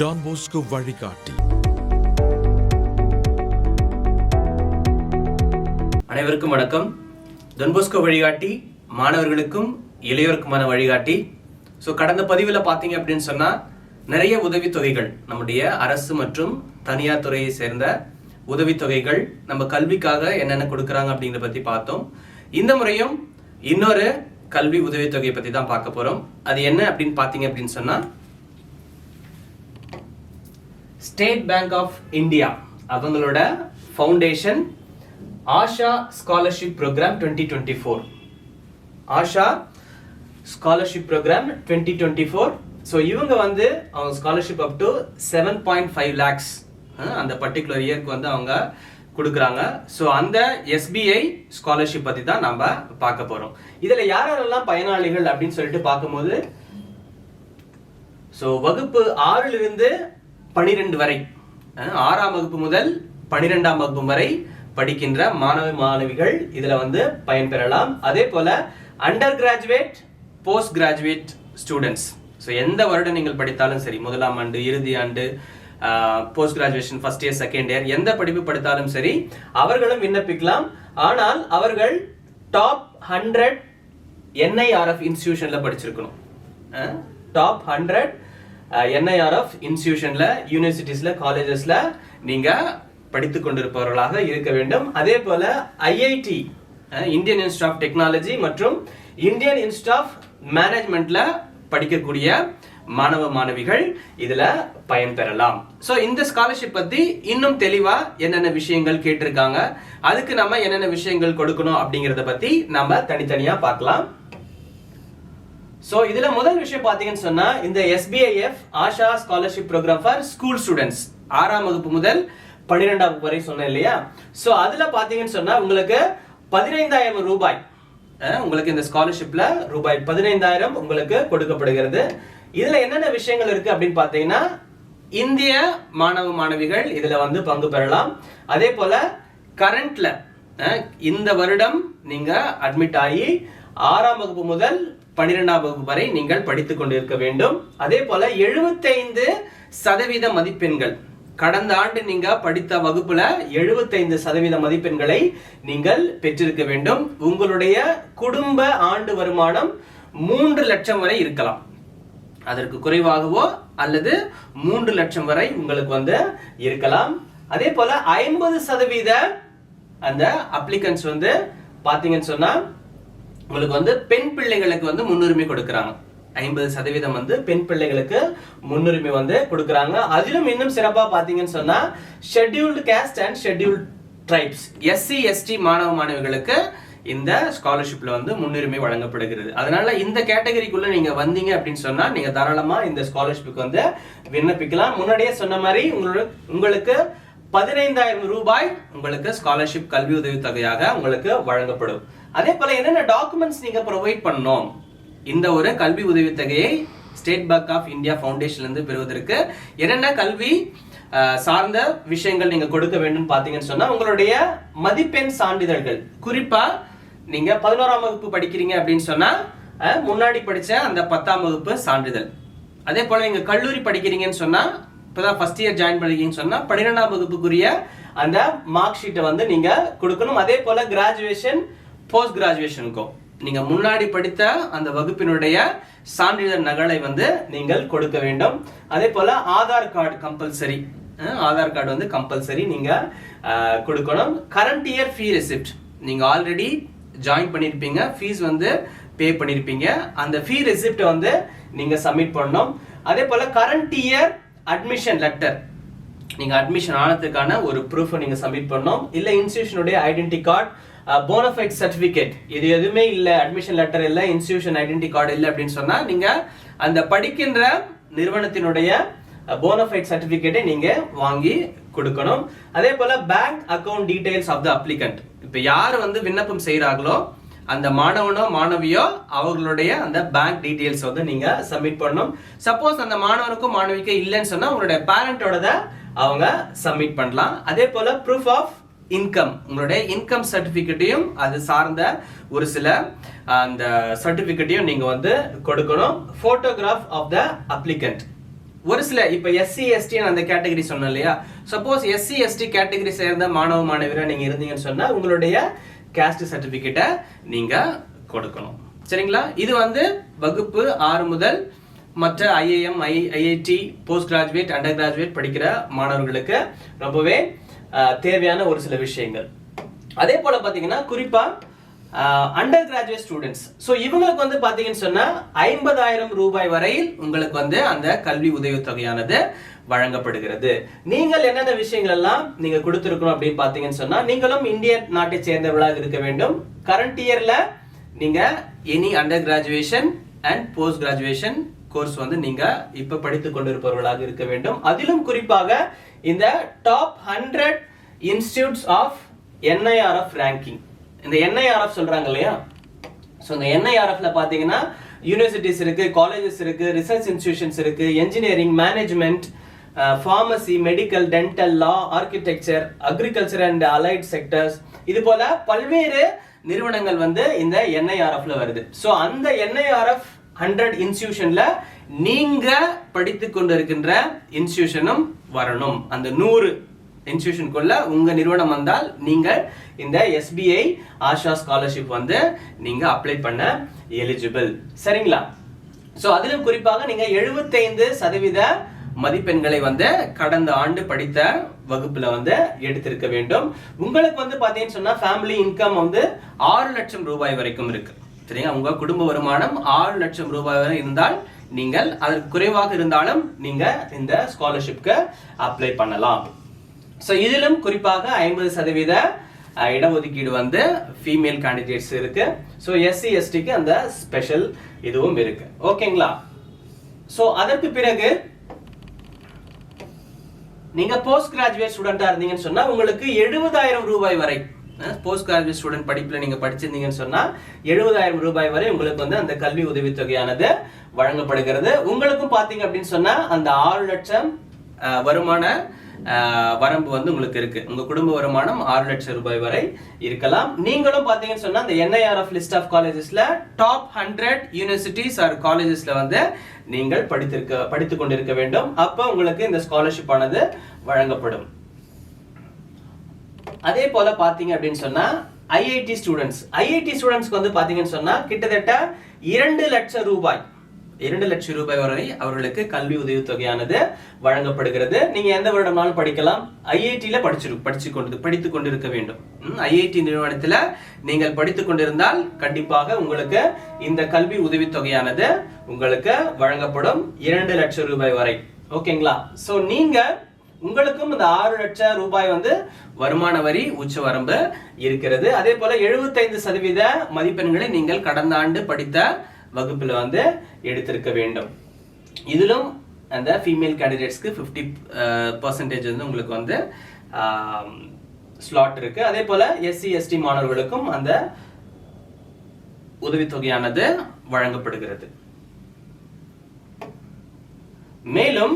Don Bosco வழிகாட்டி. அனைவருக்கும் வணக்கம். டான் போஸ்கோ வழிகாட்டி மாணவர்களுக்கும் இளையோருக்குமான வழிகாட்டி. ஸோ கடந்த பதிவில் பார்த்தீங்க அப்படின்னு சொன்னால் நிறைய உதவித்தொகைகள் நம்முடைய அரசு மற்றும் தனியார் துறையை சேர்ந்த உதவித்தொகைகள் நம்ம கல்விக்காக என்னென்ன கொடுக்குறாங்க அப்படிங்கிறத பற்றி பார்த்தோம். இந்த முறையும் இன்னொரு கல்வி உதவித்தொகையை பற்றி தான் பார்க்க போகிறோம். அது என்ன அப்படின்னு பார்த்தீங்க அப்படின்னு சொன்னால் ஸ்டேட் பேங்க் ஆஃப் இந்தியா அவங்களோட foundation Asha scholarship programme 2024. Asha scholarship programme 2024. So இவங்க வந்து அவங்க ஸ்காலர்ஷிப் அப் டு 7.5 lakhs அந்த பர்டிகுலர் இயருக்கு வந்து அவங்க கொடுக்குறாங்க. ஸோ அந்த எஸ்பிஐ ஸ்காலர்ஷிப் பற்றி தான் நம்ம பார்க்க போகிறோம். இதில் யாரெல்லாம் பயனாளிகள் அப்படின்னு சொல்லிட்டு பார்க்கும்போது, ஸோ வகுப்பு 6லிருந்து 12 வரை, 6ஆம் வகுப்பு முதல் 12ஆம் வகுப்பு வரை படிக்கின்ற மாணவ மாணவிகள் இதில் வந்து பயன்பெறலாம். அதே போல under graduate, post graduate students, so எந்த வருடம் நீங்கள் படித்தாலும் சரி, முதலாம் ஆண்டு, இறுதி ஆண்டு, post graduation, first year, second year, எந்த படிப்பு படித்தாலும் சரி அவர்களும் விண்ணப்பிக்கலாம். ஆனால் அவர்கள் டாப் 100 NIRF இன்ஸ்டிடியூஷன்ல படிச்சிருக்கணும். டாப் 100 NIRF இன்ஸ்டிடியூஷன்ல, யூனிவர்சிட்டிஸ்ல, காலேஜஸ்ல நீங்க படித்துக் கொண்டிருப்பவர்களாக இருக்க வேண்டும். அதே போல IIT, Indian institute of technology மற்றும் இந்தியன் இன்ஸ்டிடியூட் ஆஃப் மேனேஜ்மெண்ட்ல படிக்கக்கூடிய மாணவ மாணவிகள் இதுல பயன்பெறலாம். சோ இந்த ஸ்காலர்ஷிப் பத்தி இன்னும் தெளிவா என்னென்ன விஷயங்கள் கேட்டிருக்காங்க, அதுக்கு நம்ம என்னென்ன விஷயங்கள் கொடுக்கணும் அப்படிங்கறத பத்தி நம்ம தனித்தனியா பார்க்கலாம். சோ இதுல முதல் விஷயம் பாத்தீங்கன்னு சொன்னா, இந்த SBIF Asha scholarship programme for school students, 6ஆம் வகுப்பு முதல் 12ஆம் வகுப்பு வரை சொன்னேன் இல்லையா. சோ அதுல பாத்தீங்கன்னு சொன்னா உங்களுக்கு 15,000 ரூபாய், உங்களுக்கு இந்த ஸ்காலர்ஷிப்ல ரூபாய் 15,000 உங்களுக்கு கொடுக்கப்படுகிறது. இதுல என்னென்ன விஷயங்கள் இருக்கு அப்படின்னு பாத்தீங்கன்னா, இந்திய மாணவ மாணவிகள் இதுல வந்து பங்கு பெறலாம். அதே போல கரண்ட்ல இந்த வருடம் நீங்க அட்மிட் ஆகி 6ஆம் வகுப்பு முதல் 12ஆம் வகுப்பு வரை நீங்கள் படித்துக் கொண்டிருக்க வேண்டும். அதே போல 75% மதிப்பெண்கள், கடந்த ஆண்டு நீங்க படித்த வகுப்புல 75% மதிப்பெண்களை நீங்கள் பெற்றிருக்க வேண்டும். உங்களுடைய குடும்ப ஆண்டு வருமானம் 3 லட்சம் வரை இருக்கலாம். அதற்கு குறைவாகவோ அல்லது 3 லட்சம் வரை உங்களுக்கு வந்து இருக்கலாம். அதே போல 50% அந்த அப்ளிகன்ஸ் வந்து பாத்தீங்கன்னு சொன்னா உங்களுக்கு வந்து பெண் பிள்ளைகளுக்கு வந்து முன்னுரிமை கொடுக்கறாங்க. 50% வந்து பெண் பிள்ளைகளுக்கு முன்னுரிமை வந்து கொடுக்கறாங்க. அதிலும் இன்னும் சிறப்பா பாத்தீங்கன்னு சொன்னா scheduled caste and scheduled tribes, SC ST மாணவ மாணவிகளுக்கு இந்த ஸ்காலர்ஷிப்ல வந்து முன்னுரிமை வழங்கப்படுகிறது. அதனால இந்த கேட்டகரிக்குள்ள நீங்க வந்தீங்க அப்படின்னு சொன்னா நீங்க தாராளமா இந்த ஸ்காலர்ஷிப்புக்கு வந்து விண்ணப்பிக்கலாம். முன்னாடியே சொன்ன மாதிரி உங்களுக்கு 15,000 ரூபாய் உங்களுக்கு ஸ்காலர்ஷிப் கல்வி உதவி தொகையாக உங்களுக்கு வழங்கப்படும். அதே போல என்னென்ன டாக்குமெண்ட்ஸ் நீங்க ப்ரொவைட் பண்ணணும் இந்த ஒரு கல்வி உதவி தொகையை ஸ்டேட் பேங்க் ஆஃப் இந்தியா ஃபவுண்டேஷன்ல இருந்து பெறுவதற்கு என்னென்ன கல்வி சார்ந்த விஷயங்கள் நீங்க கொடுக்க வேண்டும் பாத்தீங்கன்னு சொன்னா, உங்களுடைய மதிப்பெண் சான்றிதழ்கள், குறிப்பா நீங்க 11ஆம் வகுப்பு படிக்கிறீங்க அப்படின்னு சொன்னா முன்னாடி படிச்ச அந்த 10ஆம் வகுப்பு சான்றிதழ். அதே போல நீங்க கல்லூரி படிக்கிறீங்கன்னு சொன்னா, இப்பதான் ஃபர்ஸ்ட் இயர் ஜாயின் பண்ணிருக்கீங்கன்னு சொன்னா 12ஆம் வகுப்புக்குரிய அந்த மார்க் ஷீட்டை வந்து நீங்க கொடுக்கணும். அதே போல கிராஜுவேஷன், போஸ்ட் கிராஜுவேஷனுக்கும் நீங்க முன்னாடி படித்த அந்த வகுப்பினுடைய சான்றிதழ் நகலை வந்து நீங்கள் கொடுக்க வேண்டும். அதே போல Aadhaar card compulsory, Aadhaar card வந்து கம்பல்சரி நீங்க கொடுக்கணும். கரண்ட் இயர் ஃபீ ரெசிப்ட், நீங்க ஆல்ரெடி ஜாயின் பண்ணிருப்பீங்க, ஃபீஸ் வந்து பே பண்ணிருப்பீங்க, அந்த ஃபீ ரெசிப்ட் வந்து நீங்க சப்மிட் பண்ணணும். அதே போல கரண்ட் இயர் அட்மிஷன் லெட்டர், நீங்க அட்மிஷன் ஆனதுக்கான ஒரு ப்ரூஃப் நீங்க சப்மிட் பண்ணணும். இல்ல இன்ஸ்டிடியூஷனுடைய ஐடென்டி கார்டு, போனஃபைட் சர்டிபிகேட், இது எதுவுமே இல்ல, அட்மிஷன் லெட்டர் இல்ல, இன்ஸ்டிடியூஷன் ஐடென்டி கார்டு இல்ல அப்படின்னு சொன்னா நீங்க அந்த படிக்கின்ற நிறுவனத்தினுடைய போனஃபைட் சர்டிபிகேட்டை நீங்க வாங்கி கொடுக்கணும். அதே போல bank account details of the applicant, இப்ப யார் வந்து விண்ணப்பம் செய்யறாங்களோ அந்த மாணவனோ மாணவியோ அவர்களுடைய அந்த பேங்க் டீடைல்ஸ் வந்து நீங்க சப்மிட் பண்ணணும். சப்போஸ் அந்த மாணவனுக்கும் மாணவிக்கும் இல்லைன்னு சொன்னா உங்களுடைய பேரண்டோட அவங்க சப்மிட் பண்ணலாம். அதே போல ப்ரூஃப் ஆஃப் இன்கம், உங்களுடைய இன்கம் சர்டிபிகேட்டையும் அது சார்ந்த ஒரு சில அந்த சர்டிபிகேட்டையும் நீங்க வந்து கொடுக்கணும். போட்டோகிராஃப் ஆஃப் த அப்ளிகன்ட், ஒரு சில இப்ப எஸ்சி எஸ்டி அந்த கேட்டகரி சொன்னேன் இல்லையா, சப்போஸ் எஸ்சி எஸ்டி கேட்டகரி சேர்ந்த மாணவ மாணவியரா நீங்க இருந்தீங்கன்னு சொன்னா உங்களுடைய காஸ்ட் சர்டிபிகேட்டை நீங்க கொடுக்கணும். சரிங்களா? இது வகுப்பு 6 முதல் மற்ற IIM IIT postgraduate undergraduate படிக்கிற மாணவர்களுக்கு ரொம்பவே தேவையான ஒரு சில விஷயங்கள். அதே போல பாத்தீங்கன்னா குறிப்பா அண்டர் கிராஜுவேட் ஸ்டூடெண்ட்ஸ், ஸோ இவங்களுக்கு பாத்தீங்கன்னு சொன்னா 50,000 ரூபாய் வரையில் உங்களுக்கு அந்த கல்வி உதவித்தொகையானது வழங்கப்படுகிறது. நீங்கள் என்னென்ன விஷயங்கள் எல்லாம் நீங்க கொடுத்திருக்கணும் அப்படின்னு பாத்தீங்கன்னு சொன்னா, நீங்களும் இந்திய நாட்டை சேர்ந்தவர்களாக இருக்க வேண்டும். கரண்ட் இயர்ல நீங்க any undergraduation and postgraduation course நீங்க இப்ப படித்துக் கொண்டிருப்பவர்களாக இருக்க வேண்டும். அதிலும் குறிப்பாக இந்த top 100 institutes of NIRF ranking, இந்த NIRF சொல்றாங்க இல்லையா, சோ இந்த NIRFல பாத்தீங்கன்னா யூனிவர்சிட்டிஸ் இருக்கு, காலேஜஸ் இருக்கு, ரிசர்ச் இன்ஸ்டிடியூஷன்ஸ் இருக்கு, engineering, management, pharmacy, medical, dental, law, architecture, agriculture and allied sectors, இது போல பல்வேறு நிறுவனங்கள் இந்த NIRFல வருது. சோ அந்த NIRF 100 இன்ஸ்டிடியூஷன்ல நீங்க படித்துக் கொண்டிருக்கின்ற இன்ஸ்டிடியூஷனும் வரணும். அந்த 100 இன்ஸ்டிடியூஷனுக்குள்ள உங்க நிறுவனம் வந்தால் நீங்க இந்த SBI ஆஷா ஸ்காலர்ஷிப் நீங்க அப்ளை பண்ண எலிஜிபிள். சரிங்களா? சோ அதிலும் குறிப்பாக நீங்க 75% மதிப்பெண்களை கடந்த ஆண்டு படித்த வகுப்புல எடுத்திருக்க வேண்டும். உங்களுக்கு பாத்தீங்கன்னு சொன்னா ஃபேமிலி இன்கம் 6 லட்சம் ரூபாய் வரைக்கும் இருக்கு. சரிங்களா? உங்க குடும்ப வருமானம் 6 லட்சம் ரூபாய் வரை இருந்தால் நீங்கள் அதற்கு குறைவாக இருந்தாலும் நீங்க இந்த ஸ்காலர்ஷிப்க்கு அப்ளை பண்ணலாம். சோ இதிலும் குறிப்பாக 50% இடஒதுக்கீடு ஃபீமேல் கேண்டிடேட்ஸ் இருக்கு. சோ SC STக்கு அந்த ஸ்பெஷல் இதுவும் இருக்கு. ஓகேங்களா? சோ அதற்கு பிறகு நீங்க போஸ்ட் கிராஜுவேட் ஸ்டூடெண்டா இருந்தீங்கன்னு சொன்னா உங்களுக்கு 70,000 ரூபாய் வரை போஸ்ட் கிராஜுவேட் ஸ்டூடெண்ட் படிப்புல நீங்க படிச்சிருந்தீங்கன்னு சொன்னா 70,000 ரூபாய் வரை உங்களுக்கு அந்த கல்வி உதவித்தொகையானது வழங்கப்படுகிறது. உங்களுக்கும் பாத்தீங்க அப்படின்னு சொன்னா அந்த 6 லட்சம் வருமான வரம்பு உங்களுக்கு இருக்கு. உங்க குடும்ப வருமானம் 6 லட்சம் ரூபாய் வரை இருக்கலாம். நீங்களும் பாத்தீங்கன்னு சொன்னா இந்த NIRF லிஸ்ட் ஆஃப் காலேஜஸ்ல டாப் 100 யூனிவர்சிட்டிஸ் ஆர் காலேஜஸ்ல நீங்கள் படித்துக் கொண்டிருக்க வேண்டும். அப்ப உங்களுக்கு இந்த ஸ்காலர்ஷிப் ஆனது வழங்கப்படும். அதே போல பாத்தீங்க அப்படின்னு சொன்னா IIT ஸ்டூடெண்ட்ஸ்க்கு பாத்தீங்கன்னு சொன்னா கிட்டத்தட்ட 2 லட்சம் ரூபாய் வரை அவர்களுக்கு கல்வி உதவித்தொகையானது வழங்கப்படுகிறது. நீங்க எந்த வருடம்னாலும் படிக்கலாம். IITல படித்துக் கொண்டிருக்க வேண்டும். IIT நிறுவனத்துல நீங்கள் படித்துக் கொண்டிருந்தால் கண்டிப்பாக உங்களுக்கு இந்த கல்வி உதவித்தொகையானது உங்களுக்கு வழங்கப்படும் 2 லட்சம் ரூபாய் வரை. ஓகேங்களா? சோ நீங்க உங்களுக்கும் இந்த 6 லட்சம் ரூபாய் வருமான வரி உச்ச வரம்பு இருக்கிறது. அதே போல 75% மதிப்பெண்களை நீங்கள் கடந்த ஆண்டு படித்த வகுப்புல எடுத்திருக்க வேண்டும். இதிலும் அந்த ஃபீமேல் கேண்டிடேட்ஸ்க்கு 50% உங்களுக்கு ஸ்லாட் இருக்கு. அதே போல SC ST மாணவர்களுக்கும் அந்த உதவித்தொகையானது வழங்கப்படுகிறது. மேலும்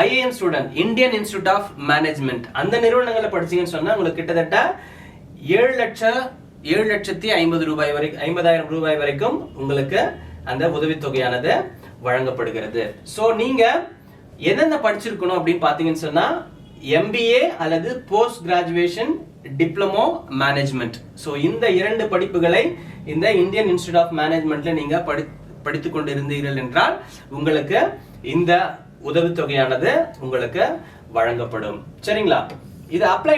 IIM student, Indian institute of management, அந்த நிறுவனங்களை படிச்சீங்கன்னு சொன்னா உங்களுக்கு கிட்டத்தட்ட 7,50,000 ரூபாய் வரைக்கும் உங்களுக்கு அந்த உதவித்தொகையானது வழங்கப்படுகிறது. சோ நீங்க என்னென்ன படிச்சிருக்கணும் அப்படின்னு பாத்தீங்கன்னு சொன்னா MBA அல்லது post graduation diploma management. So இந்த 2 படிப்புகளை இந்த இந்தியன் இன்ஸ்டிடியூட் ஆஃப் மேனேஜ்மெண்ட்ல நீங்க படித்துக் கொண்டிருந்தீர்கள் என்றால் உங்களுக்கு இந்த உதவித்தொகையானது உங்களுக்கு வழங்கப்படும். சரிங்களா? இது அப்ளை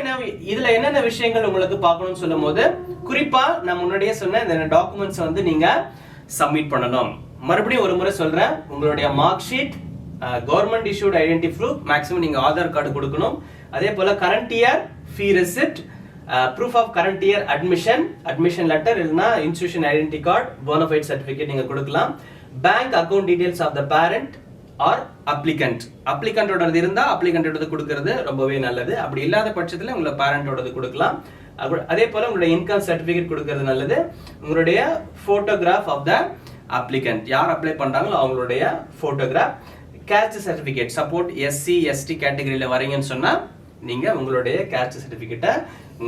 இதுல என்னென்ன விஷயங்கள் உங்களுக்கு பார்க்கணும்னு சொல்லும் போது குறிப்பா நான் முன்னாடியே சொன்ன இந்த டாக்குமெண்ட்ஸ் நீங்க சப்மிட் பண்ணணும். மறுபடியும் ஒரு முறை சொல்றேன், உங்களுடைய mark sheet, government issued identity proof, maximum நீங்க ஆதார் கார்டு கொடுக்கணும். அதே போல current year fee receipt, proof of current year admission letter இல்லைன்னா institution identity card, bona fide certificate நீங்க கொடுக்கலாம். Bank account details of the parent or அப்ளிகண்டோட இருந்தா அப்ளிகண்டோட கொடுக்கிறது ரொம்பவே நல்லது. அப்படி இல்லாத பட்சத்துல உங்களோட பேரண்டோட கொடுக்கலாம். அதே போல உங்களுடைய இன்கம் சர்டிபிகேட் கொடுக்கிறது நல்லது. உங்களுடைய போட்டோகிராஃப் ஆஃப் த அப்ளிகண்ட், யார் அப்ளை பண்றாங்களோ அவங்களுடைய photograph, caste certificate, support SC ST கேட்டகரியில வரீங்கன்னு சொன்னா நீங்க உங்களுடைய கேஸ்ட் சர்டிபிகேட்டை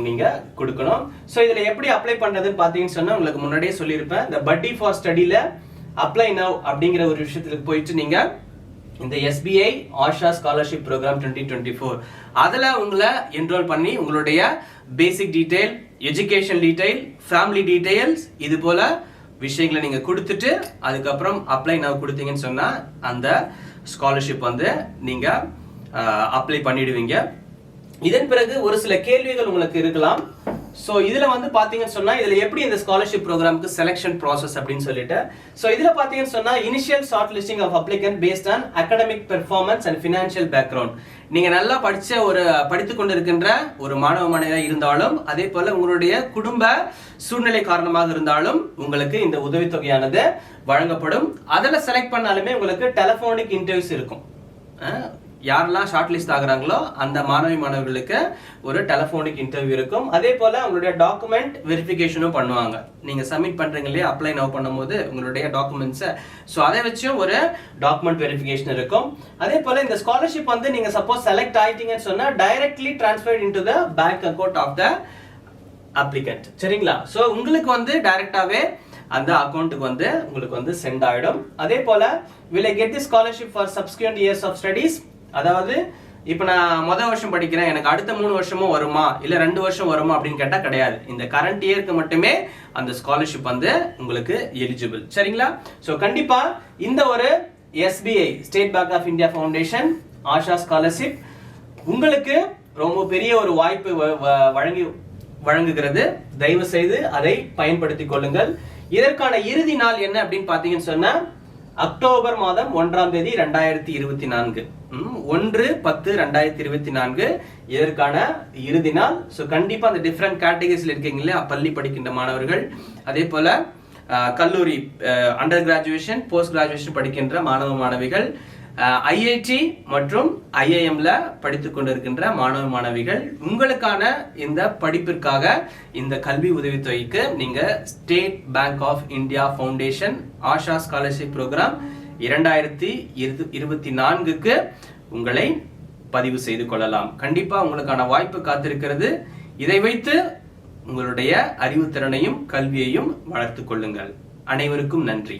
நீங்க கொடுக்கணும். சோ இதுல எப்படி அப்ளை பண்றதுன்னு பாத்தீங்கன்னு சொன்னா உங்களுக்கு முன்னாடியே சொல்லியிருப்பேன். இந்த பட்டி ஃபார் ஸ்டடில அப்ளை நவ் அப்படிங்கிற ஒரு விஷயத்துக்கு போயிட்டு நீங்க இந்த SBI ஆஷா ஸ்காலர்ஷிப் ப்ரோக்ராம் 2024 அதில் உங்களை என்ரோல் பண்ணி உங்களுடைய basic detail, education detail, family details இது போல விஷயங்களை நீங்க கொடுத்துட்டு அதுக்கப்புறம் அப்ளை நவ் கொடுத்தீங்கன்னு சொன்னா அந்த ஸ்காலர்ஷிப் வந்து நீங்க அப்ளை பண்ணிடுவீங்க. இதன் பிறகு ஒரு சில கேள்விகள் உங்களுக்கு இருக்கலாம். ஸோ இதுல வந்து பாத்தீங்கன்னு சொன்னா இதுல எப்படி இந்த ஸ்காலர்ஷிப் ப்ரோக்ராமுக்கு செலெக்ஷன் ப்ராசஸ் அப்படின்னு சொல்லிட்டு, ஸோ இதுல பாத்தீங்கன்னு சொன்னா initial short listing of applicant based on academic performance and financial background. நீங்க நல்லா படித்து கொண்டிருக்கின்ற ஒரு மாணவ மாணவியாக இருந்தாலும் அதே போல உங்களுடைய குடும்ப சூழ்நிலை காரணமாக இருந்தாலும் உங்களுக்கு இந்த உதவித்தொகையானது வழங்கப்படும். அதில் செலக்ட் பண்ணாலுமே உங்களுக்கு டெலிபோனிக் இன்டர்வியூஸ் இருக்கும். யாரெல்லாம் ஷார்ட் லிஸ்ட் ஆகுறாங்களோ அந்த மாணவர்களுக்கு ஒரு டெலிபோனிக் இன்டர்வியூ இருக்கும். அதே போல உங்களுடைய டாக்குமெண்ட் வெரிஃபிகேஷனும் பண்ணுவாங்க. நீங்க சப்மிட் பண்றீங்க இல்லையா, அப்ளை நவ் பண்ணும்போது உங்களுடைய டாக்குமெண்ட்ஸை, ஸோ அதை வச்சும் ஒரு டாக்குமெண்ட் வெரிஃபிகேஷன் இருக்கும். அதே போல இந்த ஸ்காலர்ஷிப் வந்து நீங்க சப்போஸ் செலக்ட் ஆயிட்டீங்கன்னு சொன்னா directly transferred into the bank account of the applicant. சரிங்களா? ஸோ உங்களுக்கு வந்து டைரக்டாவே அந்த அக்கௌண்ட்டுக்கு வந்து உங்களுக்கு வந்து சென்ட் ஆயிடும். அதே போல will I get the scholarship for subsequent years of studies? அதாவது இப்போ நான் முதல் வருஷம் படிக்கிறேன், எனக்கு அடுத்த 3 வருஷமும் வருமா இல்லை 2 வருஷம் வருமா அப்படின்னு கேட்டால் கிடையாது. இந்த கரண்ட் இயருக்கு மட்டுமே அந்த ஸ்காலர்ஷிப் வந்து உங்களுக்கு எலிஜிபிள். சரிங்களா? ஸோ கண்டிப்பா இந்த ஒரு SBI state bank of India foundation Asha scholarship உங்களுக்கு ரொம்ப பெரிய ஒரு வாய்ப்பு வழங்குகிறது. தயவு செய்து அதை பயன்படுத்திக் கொள்ளுங்கள். இதற்கான இறுதி நாள் என்ன அப்படின்னு பாத்தீங்கன்னு சொன்னா அக்டோபர் மாதம் 1ஆம் தேதி 2024 1/10/2024 இதற்கான இறுதி நாள். ஸோ கண்டிப்பா அந்த டிஃப்ரெண்ட் கேட்டகரிஸ்ல இருக்கீங்களா, பள்ளி படிக்கின்ற மாணவர்கள், அதே போல கல்லூரி அண்டர் கிராஜுவேஷன், போஸ்ட் கிராஜுவேஷன் படிக்கின்ற மாணவ மாணவிகள், IIT மற்றும் IIMல படித்துக் கொண்டிருக்கின்ற மாணவ மாணவிகள், உங்களுக்கான இந்த படிப்பிற்காக இந்த கல்வி உதவித்தொகைக்கு நீங்க State bank of India foundation Asha scholarship programme 2024க்கு உங்களை பதிவு செய்து கொள்ளலாம். கண்டிப்பா உங்களுக்கான வாய்ப்பு காத்திருக்கிறது. இதை வைத்து உங்களுடைய அறிவுத்திறனையும் கல்வியையும் வளர்த்துக் கொள்ளுங்கள். அனைவருக்கும் நன்றி.